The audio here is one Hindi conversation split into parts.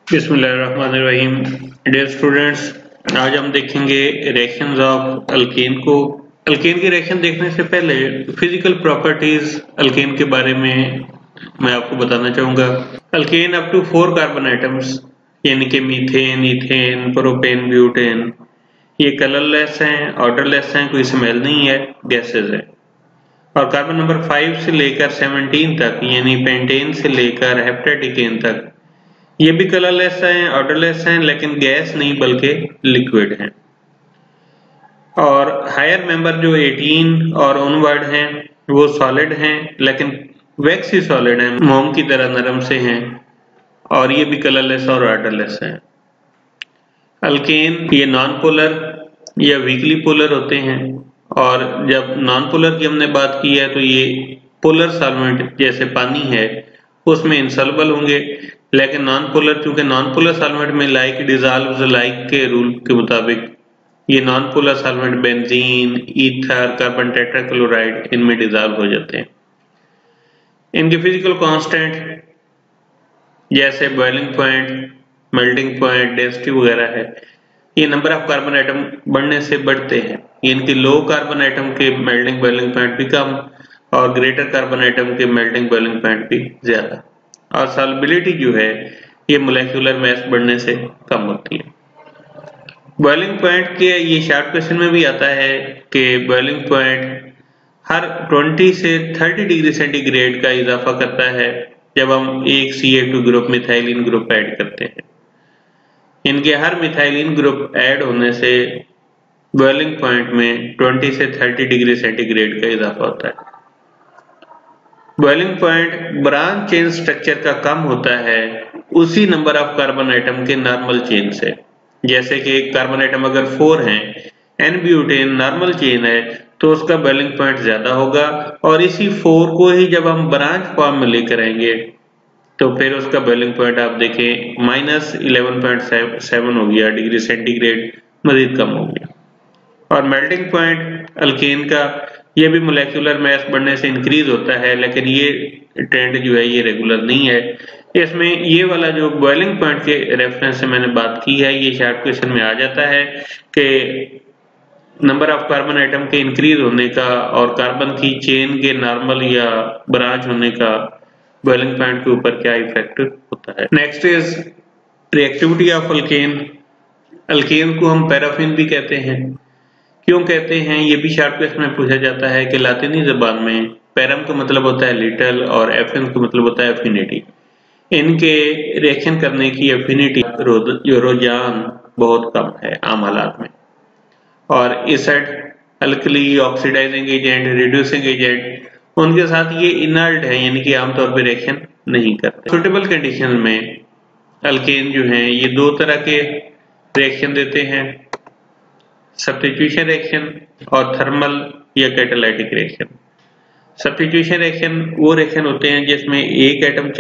बिस्मिल्लाहिर्रहमानिर्रहीम। डियर स्टूडेंट्स, आज हम देखेंगे रिएक्शंस ऑफ अल्केन को। अल्केन की रिएक्शन देखने से पहले फिजिकल प्रॉपर्टीज अल्केन के बारे में मैं आपको बताना चाहूंगा। Alkane up to 4 carbon atoms यानी कि मीथेन, इथेन, प्रोपेन, ब्यूटेन, ये कलरलेस हैं, ऑर्डरलेस हैं, कोई स्मेल नहीं है, गैसेज है। और कार्बन नंबर 5 से लेकर 17 तक यानी पेंटेन से लेकर हेप्टेडिकेन तक ये भी कलरलेस हैं, ऑर्डरलेस हैं, लेकिन गैस नहीं बल्कि लिक्विड हैं। और हायर मेंबर जो 18 और ऑनवर्ड हैं वो सॉलिड हैं, लेकिन वैक्सी सॉलिड हैं, मोम की तरह नरम से हैं, और ये भी कलरलेस और ऑर्डरलेस हैं। अल्केन ये नॉन पोलर या वीकली पोलर होते हैं, और जब नॉन पोलर की हमने बात की है तो ये पोलर सॉल्वेंट जैसे पानी है उसमें इंसॉल्युबल होंगे, लेकिन नॉन पोलर, चूंकि नॉन पोलर सॉल्वेंट में लाइक डिजॉल्व्स लाइक के रूल के मुताबिक ये non polar solvent benzene, ether, carbon tetrachloride इनमें डिजॉल्व हो जाते हैं। इनके फिजिकल कांस्टेंट जैसे boiling point, melting point, density वगैरह है, ये नंबर ऑफ कार्बन एटम बढ़ने से बढ़ते हैं। इनके लो कार्बन एटम के मेल्टिंग बॉइलिंग पॉइंट भी कम और ग्रेटर कार्बन एटम के मेल्टिंग बॉइलिंग पॉइंट भी ज्यादा। और सॉल्युबिलिटी जो है ये मोलेक्युलर मास बढ़ने से कम होती है। बॉइलिंग पॉइंट के ये शॉर्ट क्वेश्चन में भी आता है कि बॉइलिंग पॉइंट हर 20 से 30 डिग्री सेंटीग्रेड का इजाफा करता है जब हम एक Ca2 group methylene group add करते हैं। इनके हर मिथाइलिन ग्रुप ऐड होने से बॉइलिंग पॉइंट में 20 से 30 डिग्री सेंटीग्रेड का इजाफा होता है। Boiling point branch chain structure का कम होता है उसी नंबर ऑफ कार्बन आइटम के नॉर्मल चेन से। जैसे कि कार्बन आइटम अगर 4 हैं, एन ब्यूटेन नॉर्मल चेन है तो उसका बॉइलिंग पॉइंट ज्यादा होगा, और इसी 4 को ही जब हम ब्रांच फॉर्म में लेकर आएंगे तो फिर उसका बॉइलिंग पॉइंट आप देखें -11.7 हो गया डिग्री सेंटीग्रेड, मजीद कम हो गया। और मेल्टिंग पॉइंट अल्केन का ये भी मोलेक्युलर मास बढ़ने से इंक्रीज होता है, लेकिन ये ट्रेंड जो है ये रेगुलर नहीं है। इसमें ये वाला जो बॉइलिंग पॉइंट के रेफरेंस से मैंने बात की है ये शॉर्ट क्वेश्चन में आ जाता है कि नंबर ऑफ कार्बन आइटम के इंक्रीज होने का और कार्बन की चेन के नॉर्मल या ब्रांच होने का बॉइलिंग पॉइंट के ऊपर क्या इफेक्ट होता है। Next is reactivity of alkane. Alkane को हम पैराफिन भी कहते हैं। क्यों कहते हैं ये भी शॉर्ट क्वेश्चन में पूछा जाता है कि लातिनी जबान में पैरम का मतलब होता है लिटिल और एफिन का मतलब होता है एफिनिटी। इनके रिएक्शन करने की एफिनिटी रुझान बहुत कम है आम हालात में। और acid, alkali, oxidising agent, reducing agent, उनके साथ ये इनर्ट है यानी कि आमतौर पर रिएक्शन नहीं करते। सुटेबल कंडीशन में अल्केन जो है ये दो तरह के रिएक्शन देते हैं, सब्स्टिट्यूशन रिएक्शन और थर्मल या कैटालाइटिक रिएक्शन। सब्स्टिट्यूशन रिएक्शन वो रिएक्शन होते हैं जिसमें एक एटम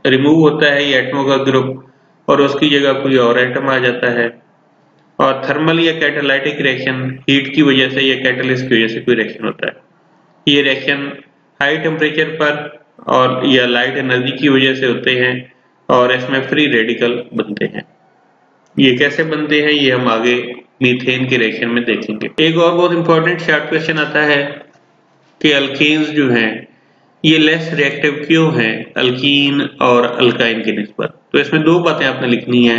रिमूव होता है, ये एटमों का ग्रुप, और उसकी जगह कोई और एटम आ जाता है। और थर्मल या कैटालाइटिक रिएक्शन हीट की वजह से या कैटलिस्ट की वजह से कोई रिएक्शन होता है। ये रिएक्शन हाई टेम्परेचर पर और या लाइट एनर्जी की वजह से होते हैं और इसमें फ्री रेडिकल बनते हैं। ये कैसे बनते हैं ये हम आगे मीथेन के रिएक्शन में देखेंगे। एक और बहुत इंपॉर्टेंट शॉर्ट क्वेश्चन आता है कि अल्केन्स जो हैं ये लेस रिएक्टिव क्यों हैं अल्कीन और अल्काइन के निस्बत। तो इसमें दो बातें आपने लिखनी है।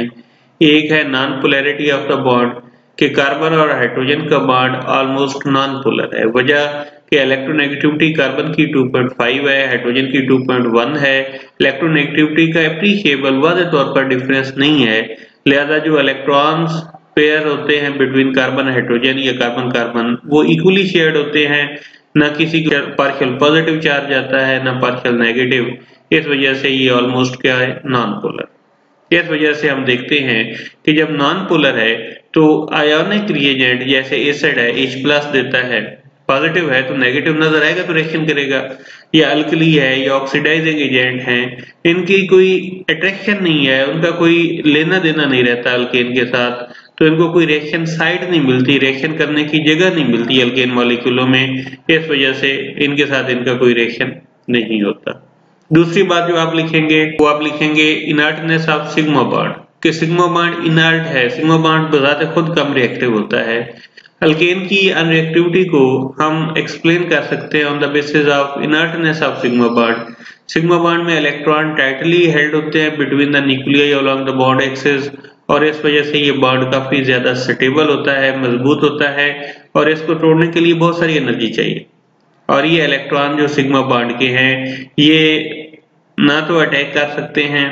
एक है non polarity of the bond कि कार्बन और हाइड्रोजन का बॉन्ड ऑलमोस्ट नॉन पोलर है। वजह कि इलेक्ट्रोनेगेटिविटी कार्बन की 2.5 है, हाइड्रोजन की 2.1 है। इलेक्ट्रोनेगेटिविटी का एप्रीशिएबल वाज़ेह तौर पर डिफरेंस नहीं है, लिहाजा जो इलेक्ट्रॉन्स पेयर होते हैं बिटवीन कार्बन हाइड्रोजन या कार्बन कार्बन वो इक्वली शेयर्ड होते हैं, न किसी का पार्शियल पॉजिटिव चार्ज आता है न पार्शियल नेगेटिव। इस वजह से ये ऑलमोस्ट क्या है, नॉन पोलर। इस वजह से हम देखते हैं कि जब नॉन पोलर है तो आयोनिक रिएजेंट जैसे एसिड है H+ देता है, पॉजिटिव है तो नेगेटिव नजर आएगा तो रिएक्शन करेगा। या अल्कली है या ऑक्सीडाइजिंग एजेंट हैं, इनकी कोई अट्रैक्शन नहीं है, उनका कोई लेना देना नहीं रहता अल्केन के साथ, तो इनको कोई रिएक्शन साइट नहीं मिलती, रिएक्शन करने की जगह नहीं मिलती अल्केन मॉलिक्यूलों में। इस वजह से इनके साथ इनका कोई रिएक्शन नहीं होता। दूसरी बात जो आप लिखेंगे वो आप लिखेंगे इनर्टनेस ऑफ सिग्मा बॉन्ड, कि सिग्मा बॉन्ड इनर्ट है, सिग्मा बॉन्ड बजाते खुद कम रिएक्टिव होता है। अल्केन की अनरिएक्टिविटी को हम एक्सप्लेन कर सकते हैं on the basis of inertness of sigma bond. Sigma bond में इलेक्ट्रॉन टाइटली हेल्ड होते हैं between the nuclei along the bond axis, और इस वजह से ये बॉन्ड काफी ज्यादा स्टेबल होता है, मजबूत होता है, और इसको तोड़ने के लिए बहुत सारी एनर्जी चाहिए। और ये इलेक्ट्रॉन जो सिग्मा बॉन्ड के हैं ये ना तो अटैक कर सकते हैं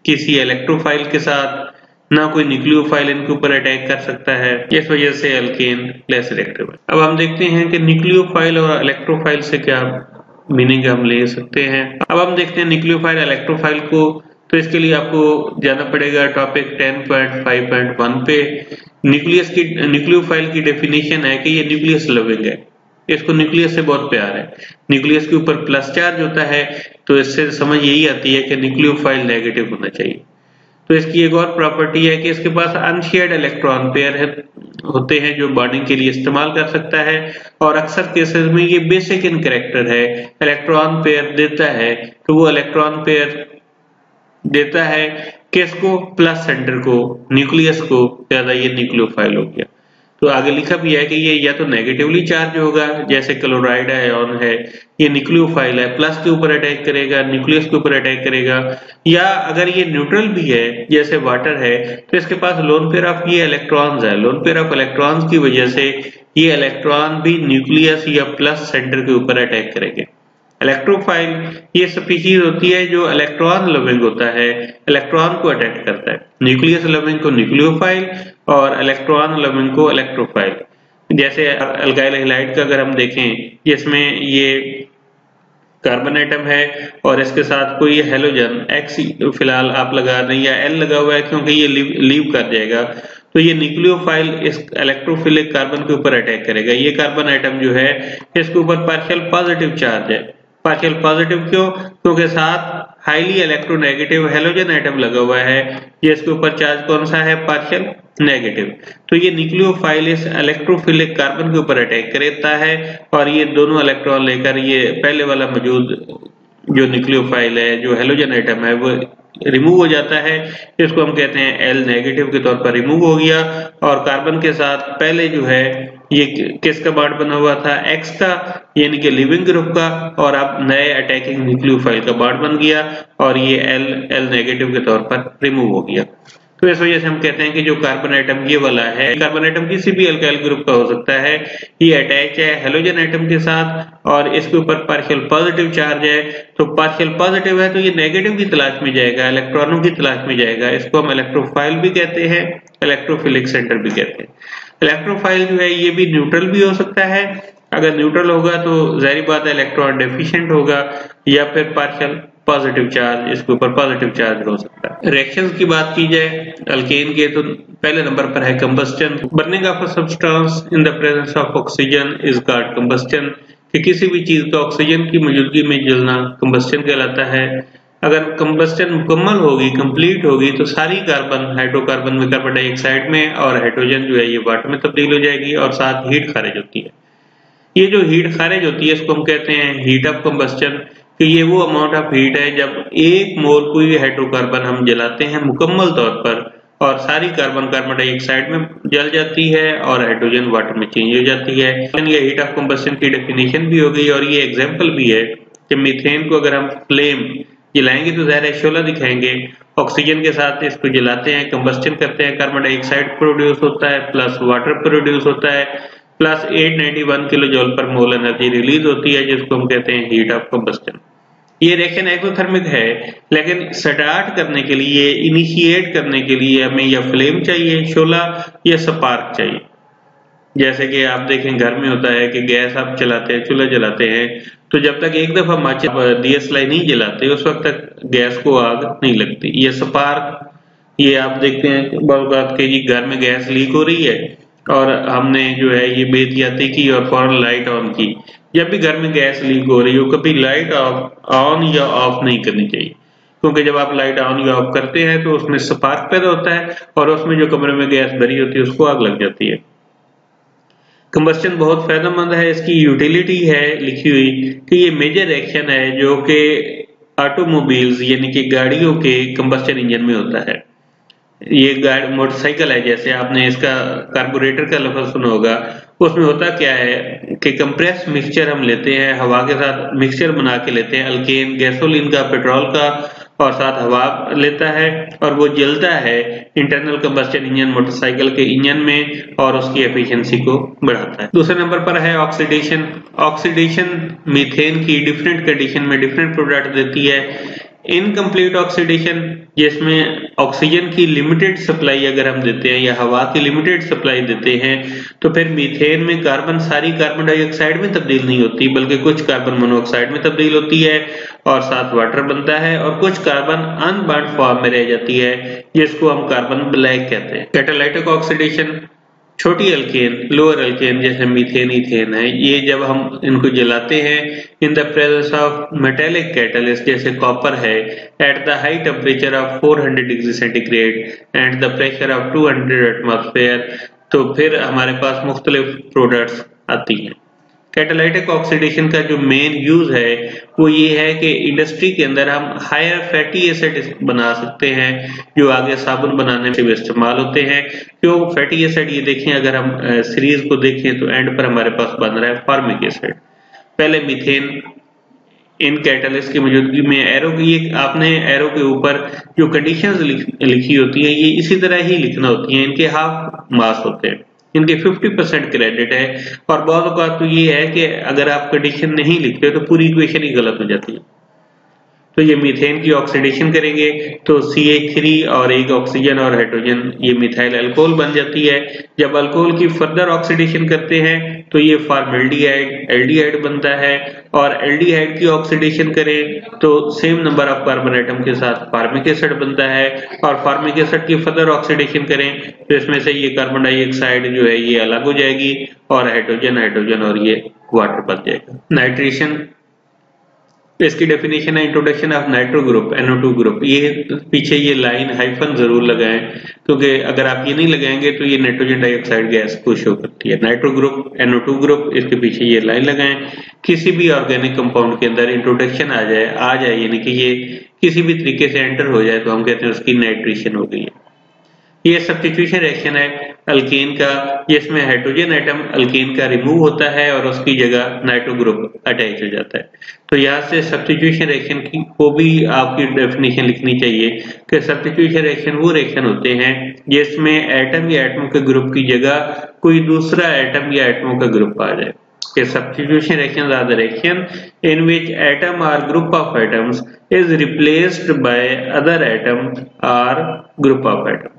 किसी इलेक्ट्रोफाइल के साथ, ना कोई न्यूक्लियोफाइल इनके ऊपर अटैक कर सकता है, इस वजह से अल्केन लेस रिएक्टिव है। अब हम देखते हैं कि न्यूक्लियोफाइल और इलेक्ट्रोफाइल से क्या मीनिंग हम ले सकते हैं। अब हम देखते हैं न्यूक्लियोफाइल इलेक्ट्रोफाइल को, तो इसके लिए आपको जाना पड़ेगा टॉपिक 10.5.1 पे। न्यूक्लियोफाइल की डेफिनेशन है कि ये न्यूक्लियस लविंग है, इसको न्यूक्लियस से बहुत प्यार है। न्यूक्लियस के ऊपर प्लस चार्ज होता है, तो इससे समझ यही आती है कि न्यूक्लियोफाइल नेगेटिव होना चाहिए। तो इसकी एक और प्रॉपर्टी है कि इसके पास अनशेयर्ड इलेक्ट्रॉन पेयर होते हैं जो बॉन्डिंग के लिए इस्तेमाल कर सकता है, और अक्सर केसेस में ये बेसिक इन कैरेक्टर है, इलेक्ट्रॉन पेयर देता है तो वो इलेक्ट्रॉन पेयर देता है किसको, प्लस सेंटर को, न्यूक्लियस को, ज्यादा ये न्यूक्लियोफाइल हो गया। तो आगे लिखा भी है कि ये या तो नेगेटिवली चार्ज होगा, जैसे क्लोराइड आयन है, ये न्यूक्लियोफाइल है, प्लस के ऊपर अटैक करेगा, न्यूक्लियस के ऊपर अटैक करेगा, या अगर ये न्यूट्रल भी है जैसे वाटर है तो इसके पास लोन पेयर ऑफ ये इलेक्ट्रॉन्स है, लोन पेयर ऑफ इलेक्ट्रॉन्स की वजह से ये इलेक्ट्रॉन भी न्यूक्लियस या प्लस सेंटर के ऊपर अटैक करेंगे। इलेक्ट्रोफाइल ये स्पीशीज होती है जो इलेक्ट्रॉन लविंग होता है, इलेक्ट्रॉन को अटैक करता है। न्यूक्लियस लविंग को न्यूक्लियोफाइल और इलेक्ट्रॉन लविंग को इलेक्ट्रोफाइल। जैसे अल्काइल हैलाइड का अगर हम देखें, जिसमें ये कार्बन एटम है और इसके साथ कोई हेलोजन एक्स फिलहाल आप लगा दें या एल लगा हुआ है क्योंकि ये लीव कर जाएगा, तो ये न्यूक्लियोफाइल इस इलेक्ट्रोफिलिक कार्बन के ऊपर अटैक करेगा। ये कार्बन एटम जो है इसके ऊपर पार्शियल पॉजिटिव चार्ज है। पार्शियल पॉजिटिव क्यों? क्योंकि साथ हाईली इलेक्ट्रोनेगेटिव हेलोजन एटम लगा हुआ है, जिसके ऊपर चार्ज कौन सा है, पार्शियल नेगेटिव। तो ये न्यूक्लियोफाइल इस इलेक्ट्रोफिलिक कार्बन के ऊपर अटैक करता है और ये दोनों इलेक्ट्रॉन लेकर ये पहले वाला मौजूद जो न्यूक्लियोफाइल है, जो हेलोजन एटम है, वो रिमूव हो जाता है। इसको हम कहते हैं एल नेगेटिव के तौर पर रिमूव हो गया, और कार्बन के साथ पहले जो है ये किसका बॉन्ड बना हुआ था, एक्स का, यानी कि लिविंग ग्रुप का, और अब नए अटैकिंग न्यूक्लियोफाइल का बॉन्ड बन गया और ये एल नेगेटिव के तौर पर रिमूव हो गया। तो इस वजह से हम कहते हैं कि जो कार्बन एटम ये वाला है, कार्बन एटम किसी भी अल्काइल ग्रुप का हो सकता है, ये अटैच है हेलोजन एटम के साथ और इसके ऊपर पार्शियल पॉजिटिव चार्ज है। तो पार्शियल पॉजिटिव है तो ये नेगेटिव की तलाश में जाएगा, इलेक्ट्रॉनों की तलाश में जाएगा। इसको हम इलेक्ट्रोफाइल भी कहते हैं, इलेक्ट्रोफिलिक सेंटर भी कहते हैं। इलेक्ट्रोफाइल जो है ये भी न्यूट्रल भी हो सकता है, अगर न्यूट्रल होगा तो जाहिर बात है इलेक्ट्रॉन डेफिशिएंट होगा, या फिर पार्शियल पॉजिटिव चार्ज, इसके ऊपर पॉजिटिव चार्ज हो सकता है। रिएक्शंस की बात की जाए अल्केन के, तो पहले नंबर पर है combustion. Burning of a substance in the presence of oxygen is called combustion, कि किसी भी चीज का ऑक्सीजन की मौजूदगी में जलना कंबस्टन कहलाता है। अगर कंबस्टन मुकम्मल होगी, कंप्लीट होगी, तो सारी कार्बन हाइड्रोकार्बन में कार्बन डाइऑक्साइड में और हाइड्रोजन जो है ये वाटर में तब्दील हो जाएगी और साथ हीट खारिज होती है। ये जो हीट खारिज होती है इसको हम कहते हैं हीट ऑफ कंबस्टन, कि ये वो अमाउंट ऑफ हीट है जब एक मोल कोई हाइड्रोकार्बन हम जलाते हैं मुकम्मल तौर पर और सारी कार्बन कार्बन डाइऑक्साइड में जल जाती है और हाइड्रोजन वाटर में चेंज हो जाती है। ये हीट ऑफ कंबस्टन की डेफिनेशन भी हो गई और ये एग्जांपल भी है कि मीथेन को अगर हम फ्लेम जलाएंगे तो ज़ाहिर है शोला दिखाएंगे, ऑक्सीजन के साथ इसको जलाते हैं, कंबस्टन करते हैं, कार्बन डाइऑक्साइड प्रोड्यूस होता है प्लस वाटर प्रोड्यूस होता है, प्लस 891 किलो जूल पर मोल एनर्जी रिलीज होती है, जिसको हम कहते हैं हीट ऑफ कंबस्टन। ये रिएक्शन एक्सोथर्मिक है, लेकिन स्टार्ट करने के लिए, इनिशिएट करने के लिए हमें या फ्लेम चाहिए शोला या स्पार्क चाहिए। जैसे कि आप देखें घर में होता है कि गैस आप चलाते हैं, चूल्हा जलाते हैं, तो जब तक एक दफा माचिस दियसलाई नहीं जलाते उस वक्त तक गैस को आग नहीं लगती। ये स्पार्क, ये आप देखते हैं बात के जी घर में गैस लीक हो रही है और हमने जो है ये बेहतियाती की और फौरन लाइट ऑन की। जब भी घर में गैस लीक हो रही हो कभी लाइट ऑन या ऑफ नहीं करनी चाहिए, क्योंकि जब आप लाइट ऑन या ऑफ करते हैं तो उसमें स्पार्क पैदा होता है और उसमें जो कमरे में गैस भरी होती है उसको आग लग जाती है। कंबस्टन बहुत फायदेमंद है, इसकी यूटिलिटी है लिखी हुई कि ये मेजर रिएक्शन है जो कि ऑटोमोबाइल्स यानी कि गाड़ियों के कंबस्शन इंजन में होता है। ये गाड़ी मोटरसाइकिल है, जैसे आपने इसका कार्बोरेटर का लफ्ज सुना होगा। उसमें होता क्या है कि कंप्रेस मिक्सचर हम लेते हैं, हवा के साथ मिक्सचर बना के लेते हैं, अल्केन गैसोलीन का, पेट्रोल का और साथ हवा लेता है और वो जलता है इंटरनल कंबस्शन इंजन मोटरसाइकिल के इंजन में और उसकी एफिशिएंसी को बढ़ाता है। दूसरे नंबर पर है ऑक्सीडेशन। ऑक्सीडेशन मीथेन की डिफरेंट कंडीशन में डिफरेंट प्रोडक्ट देती है। इनकम्प्लीट ऑक्सीडेशन, जिसमें ऑक्सीजन की लिमिटेड सप्लाई अगर हम देते हैं या हवा की लिमिटेड सप्लाई देते हैं तो फिर मीथेन में कार्बन सारी कार्बन डाइऑक्साइड में तब्दील नहीं होती, बल्कि कुछ कार्बन मोनोऑक्साइड में तब्दील होती है और साथ वाटर बनता है और कुछ कार्बन अनबर्न्ड फॉर्म में रह जाती है, जिसको हम कार्बन ब्लैक कहते हैं। कैटालाइटिक ऑक्सीडेशन, छोटी अल्केन, लोअर अल्केन जैसे मीथेन, इथेन है, ये जब हम इनको जलाते हैं in the presence of metallic catalyst जैसे कॉपर है, at the high temperature of 400 degree centigrade and the pressure of 200 atmosphere, तो फिर हमारे पास मुख्तलिफ प्रोडक्ट्स आती हैं। कैटालाइटिक ऑक्सीडेशन का जो मेन यूज है वो ये है कि इंडस्ट्री के अंदर हम हायर फैटी एसिड बना सकते हैं जो आगे साबुन बनाने में भी इस्तेमाल होते हैं। क्यों फैटी एसिड, ये देखें अगर हम सीरीज को देखें तो एंड पर हमारे पास बन रहा है फॉर्मिक एसिड। पहले मीथेन इन कैटलिस्ट की मौजूदगी में एरो की, आपने एरो के ऊपर जो कंडीशंस लिखी होती है ये इसी तरह ही लिखना होती है। इनके हाफ मास होते हैं, इनके 50% क्रेडिट है और बहुत बात तो ये है कि अगर आप कंडीशन नहीं लिखते तो पूरी इक्वेशन ही गलत हो जाती है। तो ये मीथेन की ऑक्सीडेशन करेंगे तो CH3 और एक ऑक्सीजन और हाइड्रोजन, ये मिथाइल अल्कोहल बन जाती है। जब अल्कोहल की फर्दर ऑक्सीडेशन करते हैं तो ये फॉर्मल्डिहाइड एल्डिहाइड बनता है और एल्डिहाइड की ऑक्सीडेशन करें तो same number of carbon atom के साथ फॉर्मिक एसिड बनता है और फॉर्मिक एसिड की फर्दर ऑक्सीडेशन करें तो इसमें से ये कार्बन डाइऑक्साइड जो है ये अलग हो जाएगी और हाइड्रोजन हाइड्रोजन और ये वाटर बन जाएगा। नाइट्रेशन, इसकी डेफिनेशन है introduction of nitro group, NO2 group. ये पीछे ये लाइन हाइफन जरूर लगाएं क्योंकि अगर आप ये नहीं लगाएंगे तो ये नाइट्रोजन डाइऑक्साइड गैस को शो करती है। नाइट्रो ग्रुप, NO2 ग्रुप, इसके पीछे ये लाइन लगाएं। किसी भी ऑर्गेनिक कंपाउंड के अंदर इंट्रोडक्शन आ जाए यानी कि ये किसी भी तरीके से एंटर हो जाए तो हम कहते हैं उसकी नाइट्रेशन हो गई है। ये सब्स्टिट्यूशन रिएक्शन है अल्केन का, जिसमें हाइड्रोजन एटम अल्केन का रिमूव होता है और उसकी जगह नाइट्रो ग्रुप अटैच हो जाता है। तो यहाँ से सब्स्टिट्यूशन रिएक्शन की को भी आपकी डेफिनेशन लिखनी चाहिए कि सब्स्टिट्यूशन रिएक्शन वो रिएक्शन होते हैं जिसमें एटम या एटमों के ग्रुप की जगह कोई दूसरा एटम या एटमों का ग्रुप आ जाए। कि substitution reactions are the reaction in which atom or group of atoms is replaced by other atom or group of atom।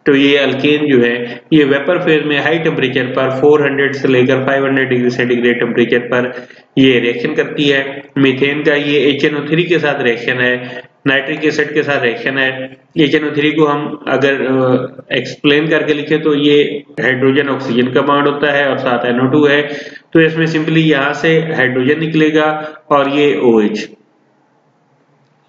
तो ये अल्केन जो है ये वेपर फेज में हाई टेम्परेचर पर 400 से लेकर 500 डिग्री सेंटीग्रेड टेम्परेचर पर ये रिएक्शन करती है। मीथेन का ये HNO3 के साथ रिएक्शन है, नाइट्रिक एसिड के साथ रिएक्शन है। HNO3 को हम अगर एक्सप्लेन करके लिखे तो ये हाइड्रोजन ऑक्सीजन का बॉन्ड होता है और साथ NO2 है। तो इसमें सिंपली यहाँ से हाइड्रोजन निकलेगा और ये OH,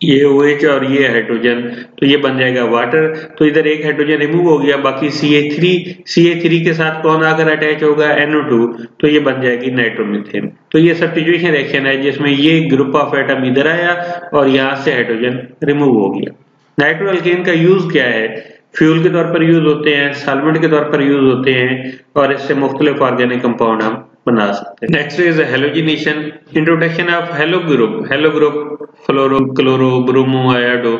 ये OH और ये हाइड्रोजन, तो ये बन जाएगा वाटर। तो इधर एक हाइड्रोजन रिमूव हो गया, बाकी CH3 के साथ कौन आकर अटैच होगा, NO2, तो ये बन जाएगी नाइट्रोमीथेन। तो ये सब्स्टिट्यूशन रिएक्शन है जिसमें ये ग्रुप ऑफ एटम इधर आया और यहाँ से हाइड्रोजन रिमूव हो गया। नाइट्रो अल्केन का यूज क्या है? फ्यूल के तौर पर यूज होते हैं, सॉल्वेंट के तौर पर यूज होते हैं और इससे मुख्तलिफ ऑर्गेनिक कंपाउंड हम बना सकते हैं। Next is halogenation, introduction of hello group fluoro, chloro, bromo, iodo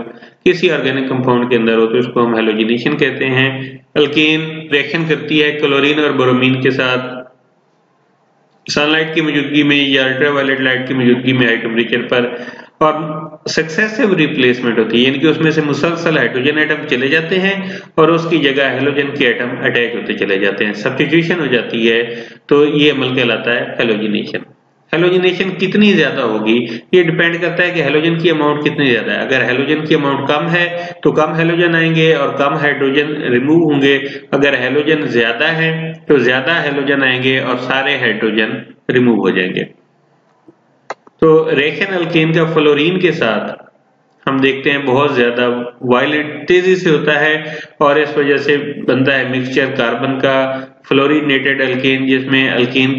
किसी ऑर्गेनिक कंपाउंड के अंदर हो तो इसको हम हेलोजिनेशन कहते हैं। अल्केन रिएक्शन करती है क्लोरीन और ब्रोमीन के साथ सनलाइट की मौजूदगी में या अल्ट्रावायलेट लाइट की मौजूदगी में हाई टेम्परेचर पर और सक्सेसिव रिप्लेसमेंट होती है, यानी कि उसमें से मुसलसल हाइड्रोजन एटम चले जाते हैं और उसकी जगह हेलोजन के एटम अटैच होते चले जाते हैं, सब्स्टिट्यूशन हो जाती है। तो ये अमल कहलाता है हेलोजिनेशन। हेलोजिनेशन कितनी ज्यादा होगी ये डिपेंड करता है कि हेलोजन की अमाउंट कितनी ज्यादा है। अगर हेलोजन की अमाउंट कम है तो कम हेलोजन आएंगे और कम हाइड्रोजन रिमूव होंगे। अगर हेलोजन ज्यादा है तो ज्यादा हेलोजन आएंगे और सारे हाइड्रोजन रिमूव हो जाएंगे। तो रिएक्शन अल्केन का फ्लोरीन के साथ हम देखते हैं बहुत ज्यादा वायलेंट तेजी से होता है और इस वजह से बनता है मिक्सचर कार्बन का फ्लोरीनेटेड अल्केन, जिसमें अल्केन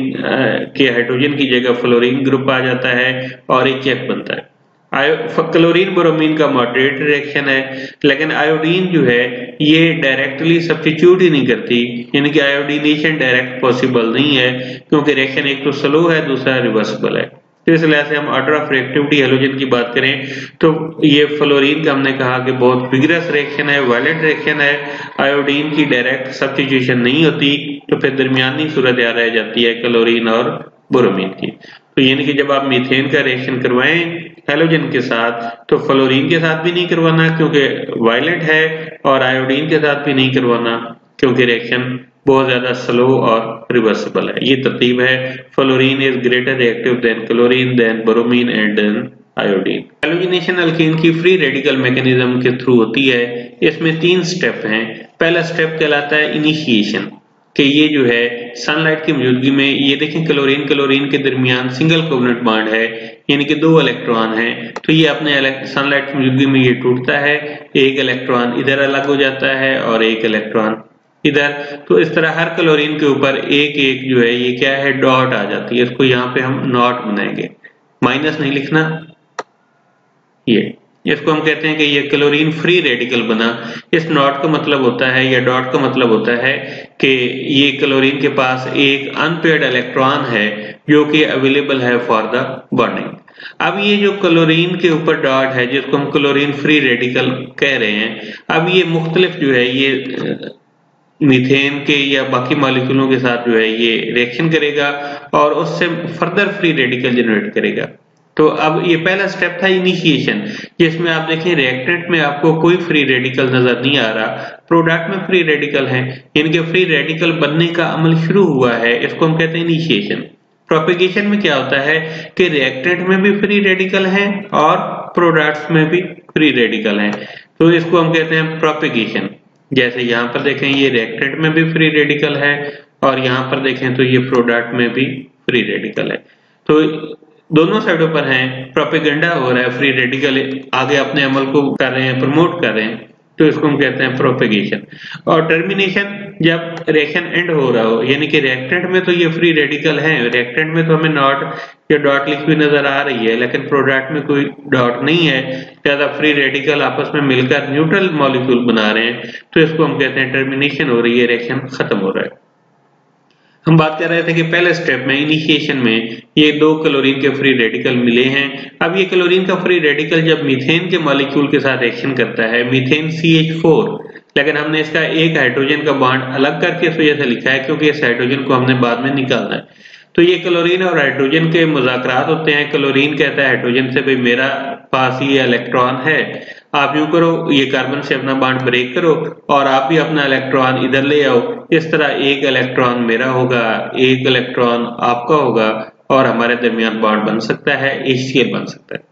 के हाइड्रोजन की जगह फ्लोरीन ग्रुप आ जाता है और HF बनता है। क्लोरीन ब्रोमीन का मॉडरेट रिएक्शन है, लेकिन आयोडीन जो है ये डायरेक्टली सब्स्टिट्यूट ही नहीं करती, यानी कि आयोडीनेशन डायरेक्ट पॉसिबल नहीं है, क्योंकि रिएक्शन एक तो स्लो है, दूसरा रिवर्सिबल है। तो इस लिहाज से हम ऑर्डर ऑफ रिएक्टिविटी हैलोजन की बात करें तो ये फ्लोरीन का हमने कहा कि बहुत विगरस रिएक्शन है, वायलेंट रिएक्शन है, आयोडीन की डायरेक्ट सब्स्टिट्यूशन नहीं होती, तो फिर दरमियानी सूरत रह जाती है क्लोरीन और ब्रोमीन की। तो यानी कि जब आप मीथेन का रिएक्शन करवाएं हैलोजन के साथ तो फ्लोरीन के साथ भी नहीं करवाना क्योंकि वायलेंट है, और आयोडीन के साथ भी नहीं करवाना क्योंकि रिएक्शन बहुत ज्यादा स्लो और रिवर्सिबल है। ये तरतीब है, fluorine is greater reactive than chlorine than bromine and then iodine. Halogenation alkene की फ्री रेडिकल मैकेनिज्म के थ्रू होती है। इसमें 3 स्टेप हैं। पहला स्टेप कहलाता है इनिशिएशन, कि ये जो है सनलाइट की मौजूदगी में, ये देखें क्लोरीन के दरमियान सिंगल कोवलेंट बॉन्ड है, यानी कि 2 इलेक्ट्रॉन हैं, तो ये अपने सनलाइट की मौजूदगी में ये टूटता है, एक इलेक्ट्रॉन इधर अलग हो जाता है और एक इलेक्ट्रॉन इधर। तो इस तरह हर क्लोरीन के ऊपर एक एक जो है ये क्या है, डॉट आ जाती है। इसको यहाँ पे हम नॉट बनाएंगे, माइनस नहीं लिखना, ये इसको हम कहते हैं कि ये क्लोरीन फ्री रेडिकल बना। इस नॉट का मतलब होता है या डॉट का मतलब होता है कि ये क्लोरीन के पास एक अनपेयर्ड इलेक्ट्रॉन है जो कि अवेलेबल है फॉर द बॉन्डिंग। अब ये जो क्लोरीन के ऊपर डॉट है जिसको हम क्लोरीन फ्री रेडिकल कह रहे हैं, अब ये मुख्तलिफ जो है ये मीथेन के या बाकी मॉलिक्यूलों के साथ जो है ये रिएक्शन करेगा और उससे फर्दर फ्री रेडिकल जनरेट करेगा। तो अब ये पहला स्टेप था इनिशिएशन, जिसमें आप देखें रिएक्टेंट में आपको कोई फ्री रेडिकल नजर नहीं आ रहा, प्रोडक्ट में फ्री रेडिकल है, इनके फ्री रेडिकल बनने का अमल शुरू हुआ है, इसको हम कहते हैं इनिशिएशन। प्रोपेगेशन में क्या होता है कि रिएक्टेंट में भी फ्री रेडिकल है और प्रोडक्ट्स में भी फ्री रेडिकल है, तो इसको हम कहते हैं प्रोपेगेशन। जैसे यहाँ पर देखें ये रिएक्टेंट में भी फ्री रेडिकल है और यहाँ पर देखें तो ये प्रोडक्ट में भी फ्री रेडिकल है, तो दोनों साइडों पर हैं, प्रोपेगेंडा हो रहा है, फ्री रेडिकल आगे अपने अमल को कर रहे हैं, प्रमोट कर रहे हैं, तो इसको हम कहते हैं प्रोपेगेशन। और टर्मिनेशन, जब रिएक्शन एंड हो रहा हो, यानी कि रिएक्टेंट में तो ये फ्री रेडिकल है, रिएक्टेंट में तो हमें नॉट या डॉट लिखी हुई नजर आ रही है, लेकिन प्रोडक्ट में कोई डॉट नहीं है, ज्यादा फ्री रेडिकल आपस में मिलकर न्यूट्रल मॉलिक्यूल बना रहे हैं, तो इसको हम कहते हैं टर्मिनेशन हो रही है, रिएक्शन खत्म हो रहा है। हम बात कर रहे थे कि पहले स्टेप में इनिशिएशन में ये 2 क्लोरीन के फ्री रेडिकल मिले हैं। अब ये क्लोरीन का फ्री रेडिकल जब मीथेन के मॉलिक्यूल के साथ एक्शन करता है, मीथेन CH4, लेकिन हमने इसका एक हाइड्रोजन का बॉन्ड अलग करके इस वजह से लिखा है क्योंकि इस हाइड्रोजन को हमने बाद में निकालना है। तो ये क्लोरीन और हाइड्रोजन के मुज़ाकरात होते हैं। क्लोरीन कहता है हाइड्रोजन से, भाई मेरा पास ये इलेक्ट्रॉन है, आप यूं करो, ये कार्बन से अपना बॉन्ड ब्रेक करो और आप भी अपना इलेक्ट्रॉन इधर ले आओ। इस तरह एक इलेक्ट्रॉन मेरा होगा, एक इलेक्ट्रॉन आपका होगा और हमारे दरमियान बॉन्ड बन सकता है, HCl बन सकता है।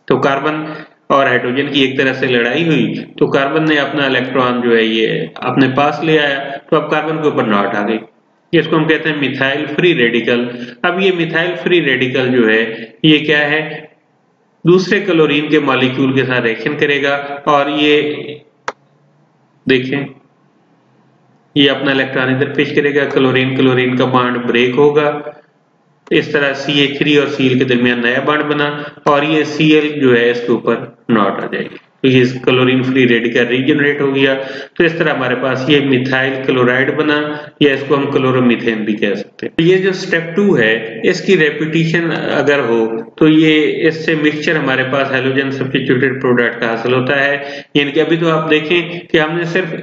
तो कार्बन और हाइड्रोजन की एक तरह से लड़ाई हुई, तो कार्बन ने अपना इलेक्ट्रॉन जो है ये अपने पास ले आया, तो अब कार्बन के ऊपर नॉट आ गई, इसको हम कहते हैं मिथाइल फ्री रेडिकल। अब ये मिथाइल फ्री रेडिकल जो है ये क्या है, दूसरे क्लोरीन के मॉलिक्यूल के साथ रिएक्शन करेगा और ये देखें ये अपना इलेक्ट्रॉन इधर पेश करेगा, क्लोरीन का बॉन्ड ब्रेक होगा, इस तरह CH3 और Cl के दरमियान नया बॉन्ड बना और ये Cl जो है इसके ऊपर नॉट आ जाएगी, तो ये क्लोरीन फ्री रेडिकल रीजनरेट हो गया। तो इस तरह हमारे पास ये मिथाइल क्लोराइड बना, या इसको हम क्लोरोमीथेन भी कह सकते हैं। तो ये जो स्टेप 2 है इसकी रेपिटेशन अगर हो तो ये इससे मिक्सचर हमारे पास हैलोजन सब्स्टिट्यूटेड प्रोडक्ट का हासिल होता है। यानी कि अभी तो आप देखें कि हमने सिर्फ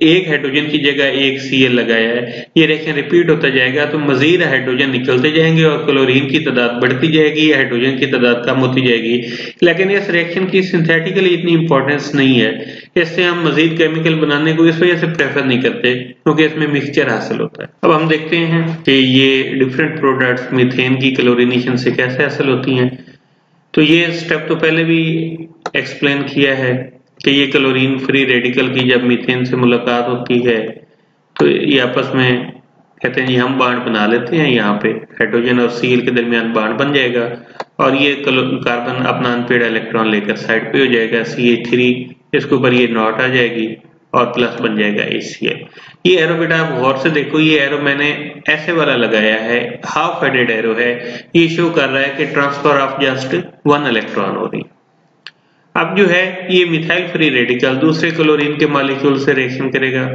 एक हाइड्रोजन की जगह एक Cl लगाया है, ये रिएक्शन रिपीट होता जाएगा तो मजीद हाइड्रोजन निकलते जाएंगे और क्लोरीन की तादाद बढ़ती जाएगी, हाइड्रोजन की तादाद कम होती जाएगी। लेकिन इस रिएक्शन की सिंथेटिकली इतनी इंपॉर्टेंस नहीं है, इससे हम मजीद केमिकल बनाने को इस वजह से प्रेफर नहीं करते क्योंकि इसमें मिक्सचर हासिल होता है। अब हम देखते हैं कि ये डिफरेंट प्रोडक्ट्स मीथेन की क्लोरीनेशन से कैसे हासिल होती हैं। तो ये स्टेप तो पहले भी एक्सप्लेन किया है कि ये क्लोरीन फ्री रेडिकल की जब मीथेन से मुलाकात होती है तो ये आपस में कहते हैं हम बॉन्ड बना लेते हैं, यहाँ पे हाइड्रोजन और Cl के दरमियान बॉन्ड बन जाएगा और ये कार्बन अपना अनपेयर्ड इलेक्ट्रॉन लेकर साइड पे हो जाएगा, CH3 इसके ऊपर ये नॉट आ जाएगी और प्लस बन जाएगा HCl। ये एरो बेटा आप गौर से देखो, ये एरो मैंने ऐसे वाला लगाया है, हाफ हेडेड एरो है, ये शो कर रहा है कि ट्रांसफर ऑफ जस्ट 1 इलेक्ट्रॉन हो रही है। अब जो है ये मिथाइल फ्री रेडिकल दूसरे क्लोरीन के मॉलिक्यूल से रिएक्शन करेगा,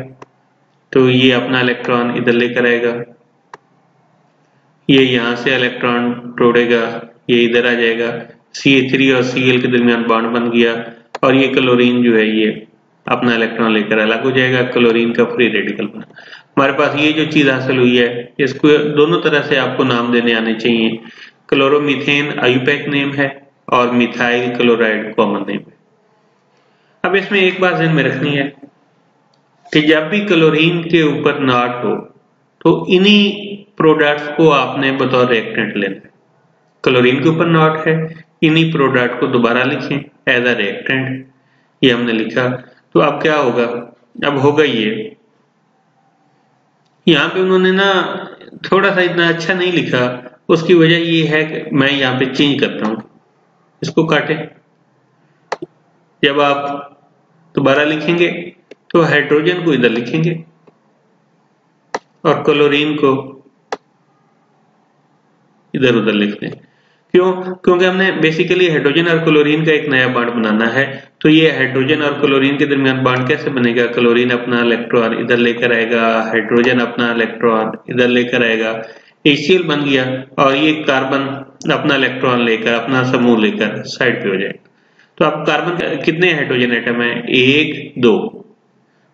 तो ये अपना इलेक्ट्रॉन इधर लेकर आएगा, ये यहाँ से इलेक्ट्रॉन तोड़ेगा, ये इधर आ जाएगा, CH3 और Cl के दरमियान बॉन्ड बन गया और ये क्लोरीन जो है ये अपना इलेक्ट्रॉन लेकर अलग हो जाएगा, क्लोरीन का फ्री रेडिकल बना। हमारे पास ये जो चीज हासिल हुई है इसको दोनों तरह से आपको नाम देने आने चाहिए। क्लोरोमीथेन आयुपैक नेम है और मिथाइल क्लोराइड कॉमन नेम है। अब इसमें एक बात ध्यान में रखनी है कि जब भी क्लोरीन के ऊपर नॉट हो तो इन्हीं प्रोडक्ट्स को आपने बतौर रिएक्टेंट लेना है। क्लोरीन के ऊपर नॉट है, इन्हीं प्रोडक्ट को दोबारा लिखें एज अ रिएक्टेंट, ये हमने लिखा। तो अब क्या होगा, अब होगा ये, यहाँ पे उन्होंने ना थोड़ा सा इतना अच्छा नहीं लिखा, उसकी वजह ये है कि मैं यहाँ पे चेंज करता हूँ, इसको काटें। जब आप दोबारा लिखेंगे तो हाइड्रोजन को इधर लिखेंगे और क्लोरीन को इधर उधर लिख दें। क्यों? क्योंकि हमने बेसिकली हाइड्रोजन और क्लोरीन का एक नया बॉन्ड बनाना है। तो ये हाइड्रोजन और क्लोरीन के दरमियान बॉन्ड कैसे बनेगा, क्लोरीन अपना इलेक्ट्रॉन इधर लेकर आएगा, हाइड्रोजन अपना इलेक्ट्रॉन इधर लेकर आएगा, HCl बन गया और ये कार्बन अपना इलेक्ट्रॉन लेकर अपना समूह लेकर साइड पे हो जाएगा। तो अब कार्बन कितने हाइड्रोजन एटम है, 1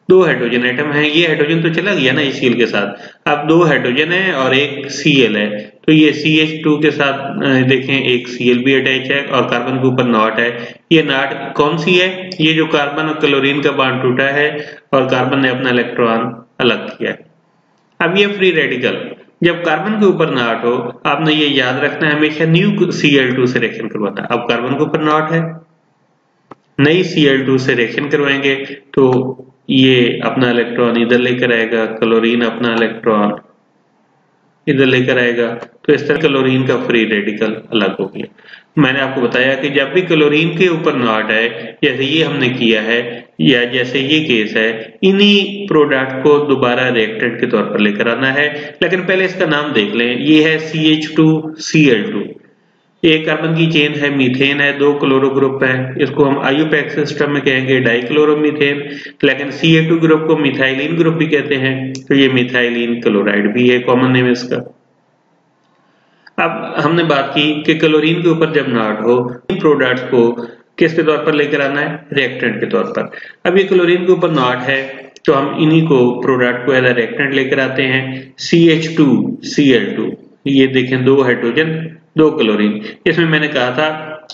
2 हाइड्रोजन एटम है। ये हाइड्रोजन तो चला गया ना HCl के साथ, अब 2 हाइड्रोजन है और एक Cl है, तो ये CH2 के साथ देखें एक Cl भी अटैच है और कार्बन के ऊपर नॉट है। ये नॉट कौन सी है, ये जो कार्बन और क्लोरीन का बॉन्ड टूटा है और कार्बन ने अपना इलेक्ट्रॉन अलग किया है। अब ये फ्री रेडिकल जब कार्बन के ऊपर नॉट हो, आपने ये याद रखना है हमेशा न्यू Cl2 से रिएक्शन करवाना। अब कार्बन के ऊपर नॉट है, नई Cl2 से रिएक्शन करवाएंगे तो ये अपना इलेक्ट्रॉन इधर लेकर आएगा, क्लोरीन अपना इलेक्ट्रॉन इधर लेकर आएगा, तो इस तरह क्लोरीन का फ्री रेडिकल अलग हो गया। मैंने आपको बताया कि जब भी क्लोरीन के ऊपर नॉट है, जैसे ये हमने किया है या जैसे ये केस है, इन्हीं प्रोडक्ट को दोबारा रिएक्टेंट के तौर पर लेकर आना है। लेकिन पहले इसका नाम देख लें, ये है CH2Cl2, एक कार्बन की चेन है, मीथेन है, 2 क्लोरो ग्रुप है, इसको हम आयुपैक सिस्टम में कहेंगे डाइक्लोरोमीथेन, लेकिन CH2 ग्रुप को मिथाइलिन ग्रुप भी कहते हैं, तो ये मिथाइलिन क्लोराइड भी है, कॉमन नेम इसका। अब हमने बात की कि क्लोरीन के ऊपर जब नॉट हो, इन प्रोडक्ट्स को किसके तौर पर लेकर आना है, रिएक्टेंट के तौर पर। अब ये क्लोरीन के ऊपर नॉट है तो हम इन्हीं को प्रोडक्ट को एज अ रिएक्टेंट लेकर आते हैं, CH2Cl2, ये देखें 2 हाइड्रोजन 2 क्लोरीन। इसमें मैंने कहा था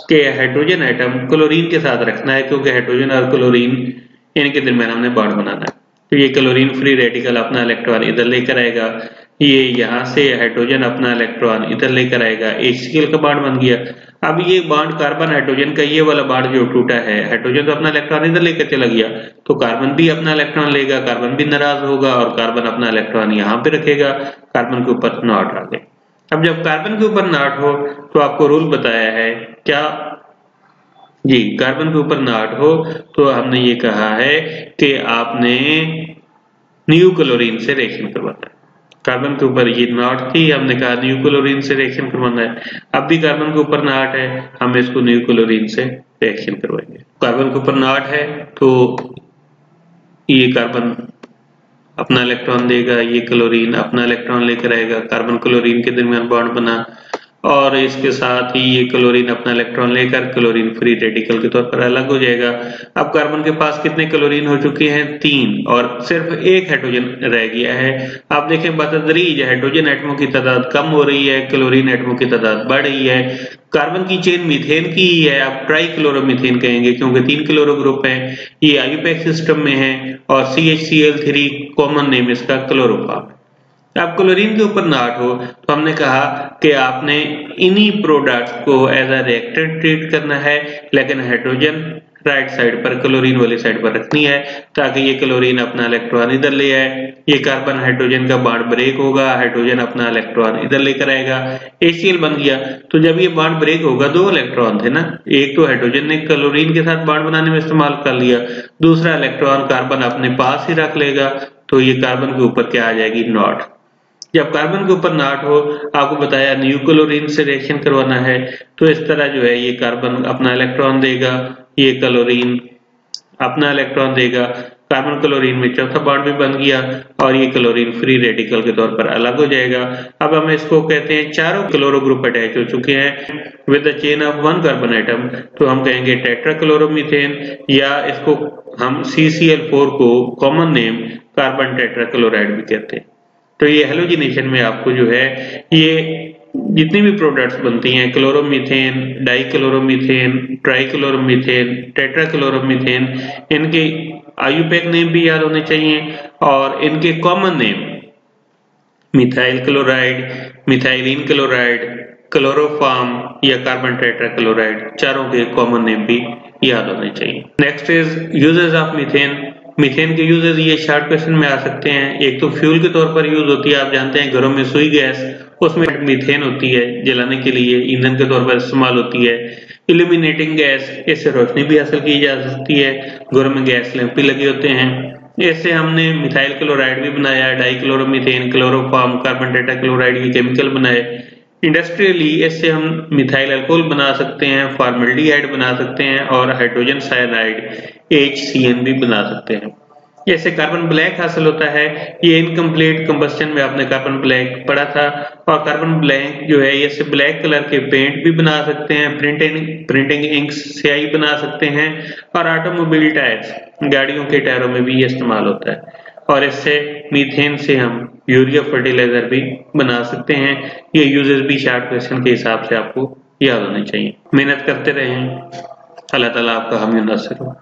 कि हाइड्रोजन एटम क्लोरीन के साथ रखना है, क्योंकि हाइड्रोजन और क्लोरीन इनके दरमियान हमने बॉन्ड बनाना है। तो ये क्लोरीन फ्री रेडिकल अपना इलेक्ट्रॉन इधर लेकर आएगा, ये यहाँ से हाइड्रोजन अपना इलेक्ट्रॉन इधर लेकर आएगा, HCl का बॉन्ड बन गया। अब ये बॉन्ड कार्बन हाइड्रोजन का ये वाला बॉन्ड जो टूटा है, हाइड्रोजन तो अपना इलेक्ट्रॉन इधर लेकर चला गया, तो कार्बन भी अपना इलेक्ट्रॉन लेगा, कार्बन भी नाराज होगा और कार्बन अपना इलेक्ट्रॉन यहाँ पे रखेगा, कार्बन के ऊपर नॉट आ गए। अब जब कार्बन के ऊपर नॉट हो तो आपको रूल बताया है क्या जी, कार्बन के ऊपर नॉट हो तो हमने ये कहा है कि आपने न्यू क्लोरीन से रिएक्शन करवाना है। कार्बन के ऊपर ये नॉट थी, हमने कहा न्यू क्लोरीन से रिएक्शन करवाना है। अब भी कार्बन के ऊपर नॉट है, हम इसको न्यू क्लोरीन से रिएक्शन करवाएंगे। कार्बन के ऊपर नॉट है तो ये कार्बन अपना इलेक्ट्रॉन देगा, ये क्लोरीन अपना इलेक्ट्रॉन लेकर आएगा, कार्बन क्लोरीन के दरमियान बॉन्ड बना और इसके साथ ही ये क्लोरीन अपना इलेक्ट्रॉन लेकर क्लोरीन फ्री रेडिकल के तौर पर अलग हो जाएगा। अब कार्बन के पास कितने क्लोरीन हो चुके हैं, 3, और सिर्फ एक हाइड्रोजन रह गया है। आप देखें बतदरीज हाइड्रोजन एटमों की तादाद कम हो रही है, क्लोरीन एटमों की तादाद बढ़ रही है। कार्बन की चेन मीथेन की ही है, आप ट्राइक्लोरोमीथेन कहेंगे क्योंकि 3 क्लोरो ग्रुप है, ये आयुपैक सिस्टम में है और CHCl3 कॉमन नेम इसका क्लोरोफॉर्म। अब क्लोरीन के ऊपर नॉट हो तो हमने कहा कि आपने इन्हीं प्रोडक्ट्स को एज अ रिएक्टेंट ट्रीट करना है, लेकिन हाइड्रोजन राइट साइड पर क्लोरीन वाली साइड पर रखनी है ताकि ये क्लोरीन अपना इलेक्ट्रॉन इधर ले आए। ये कार्बन हाइड्रोजन का बॉन्ड ब्रेक होगा, हाइड्रोजन अपना इलेक्ट्रॉन इधर लेकर आएगा, HCl बन गया। तो जब ये बॉन्ड ब्रेक होगा, 2 इलेक्ट्रॉन थे ना, एक तो हाइड्रोजन ने क्लोरीन के साथ बॉन्ड बनाने में इस्तेमाल कर लिया, दूसरा इलेक्ट्रॉन कार्बन अपने पास ही रख लेगा, तो ये कार्बन के ऊपर क्या आ जाएगी, नॉट। जब कार्बन के ऊपर नॉट हो, आपको बताया न्यू क्लोरीन से रिएक्शन करवाना है, तो इस तरह जो है ये कार्बन अपना इलेक्ट्रॉन देगा ये क्लोरीन अपना इलेक्ट्रॉन देगा, कार्बन क्लोरीन में चौथा बॉन्ड भी बन गया और ये क्लोरीन फ्री रेडिकल के तौर पर अलग हो जाएगा। अब हम इसको कहते हैं चारों क्लोरो ग्रुप अटैच हो चुके हैं with the chain of 1 carbon atom, तो हम कहेंगे टेट्राक्लोरोमीथेन, या इसको हम CCl4 को कॉमन नेम कार्बन टेट्राक्लोराइड भी कहते हैं। तो ये हेलोजिनेशन में आपको जो है ये जितनी भी प्रोडक्ट्स बनती हैं, क्लोरोमीथेन, डाइक्लोरोमीथेन, ट्राइक्लोरोमीथेन, टेट्राक्लोरोमीथेन, इनके आयुपैक नेम भी याद होने चाहिए और इनके common name methyl chloride, methylene chloride, chloroform या कार्बन टेट्राक्लोराइड, चारों के कॉमन नेम भी याद होने चाहिए। Next is uses of methane. Methane के यूजेस ये शॉर्ट क्वेश्चन में आ सकते हैं। एक तो फ्यूल के तौर पर यूज होती है, आप जानते हैं घरों में सुई गैस, उसमें मीथेन होती है, जलाने के लिए ईंधन के तौर पर इस्तेमाल होती है। इल्यूमिनेटिंग गैस, इससे रोशनी भी हासिल की जा सकती है, घरों में गैस लैंप भी लगे होते हैं। इससे हमने मिथाइल क्लोराइड भी बनाया, डाइक्लोरोमीथेन, क्लोरोफॉर्म, कार्बन टेट्राक्लोराइड के केमिकल बनाए। इंडस्ट्रियली इससे हम मिथाइल अल्कोहल बना सकते हैं, फॉर्मल्डिहाइड बना सकते हैं और हाइड्रोजन साइनाइड HCN भी बना सकते हैं। इससे कार्बन ब्लैक हासिल होता है। ये इनकम्प्लीट कंबस्शन में आपने कार्बन ब्लैक पढ़ा था, और कार्बन ब्लैक जो है इससे ब्लैक कलर के पेंट भी बना सकते हैं, प्रिंटिंग इंक्स स्याही बना सकते हैं, और ऑटोमोबाइल टायर्स, गाड़ियों के टायरों में भी ये इस्तेमाल होता है। और इससे मीथेन से हम यूरिया फर्टिलाइजर भी बना सकते हैं। ये यूजेस भी शॉर्ट क्वेश्चन के हिसाब से आपको याद होने चाहिए। मेहनत करते रहें, अल्लाह ताला आपका हामी नासिर हो।